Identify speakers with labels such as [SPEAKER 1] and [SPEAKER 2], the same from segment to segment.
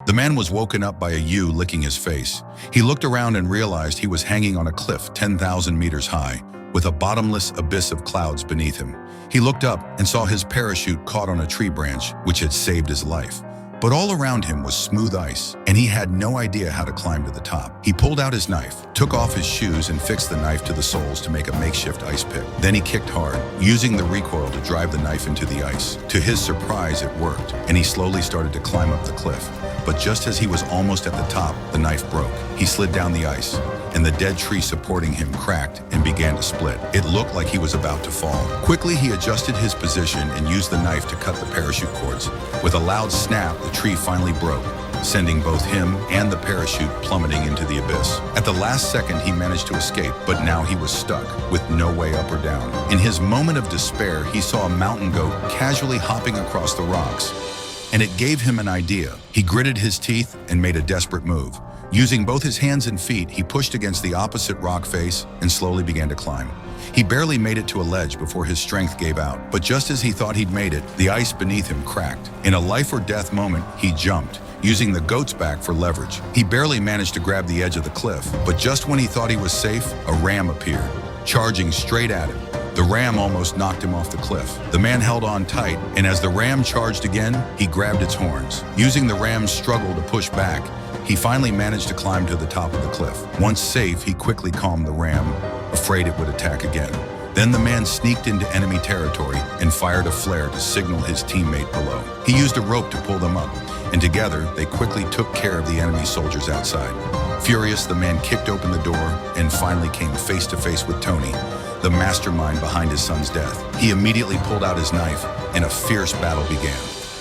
[SPEAKER 1] The man was woken up by a ewe licking his face. He looked around and realized he was hanging on a cliff 10,000 meters high, with a bottomless abyss of clouds beneath him. He looked up and saw his parachute caught on a tree branch, which had saved his life. But all around him was smooth ice, and he had no idea how to climb to the top. He pulled out his knife, took off his shoes, and fixed the knife to the soles to make a makeshift ice pick. Then he kicked hard, using the recoil to drive the knife into the ice. To his surprise, it worked, and he slowly started to climb up the cliff. But just as he was almost at the top, the knife broke. He slid down the ice, and the dead tree supporting him cracked and began to split. It looked like he was about to fall. Quickly, he adjusted his position and used the knife to cut the parachute cords. With a loud snap, the tree finally broke, sending both him and the parachute plummeting into the abyss. At the last second, he managed to escape, but now he was stuck, with no way up or down. In his moment of despair, he saw a mountain goat casually hopping across the rocks, and it gave him an idea. He gritted his teeth and made a desperate move. Using both his hands and feet, he pushed against the opposite rock face and slowly began to climb. He barely made it to a ledge before his strength gave out, but just as he thought he'd made it, the ice beneath him cracked. In a life-or-death moment, he jumped, using the goat's back for leverage. He barely managed to grab the edge of the cliff, but just when he thought he was safe, a ram appeared, charging straight at him. The ram almost knocked him off the cliff. The man held on tight, and as the ram charged again, he grabbed its horns. Using the ram's struggle to push back, he finally managed to climb to the top of the cliff. Once safe, he quickly calmed the ram, afraid it would attack again. Then the man sneaked into enemy territory and fired a flare to signal his teammate below. He used a rope to pull them up, and together they quickly took care of the enemy soldiers outside. Furious, the man kicked open the door and finally came face to face with Tony, the mastermind behind his son's death. He immediately pulled out his knife, and a fierce battle began.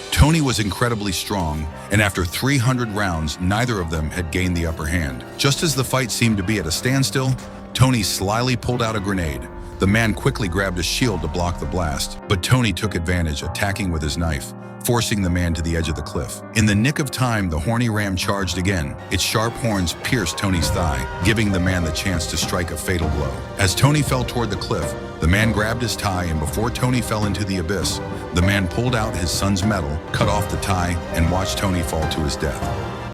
[SPEAKER 1] Tony was incredibly strong, and after 300 rounds, neither of them had gained the upper hand. Just as the fight seemed to be at a standstill, Tony slyly pulled out a grenade. The man quickly grabbed a shield to block the blast, but Tony took advantage, attacking with his knife, forcing the man to the edge of the cliff. In the nick of time, the horny ram charged again. Its sharp horns pierced Tony's thigh, giving the man the chance to strike a fatal blow. As Tony fell toward the cliff, the man grabbed his tie, and before Tony fell into the abyss, the man pulled out his son's medal, cut off the tie, and watched Tony fall to his death.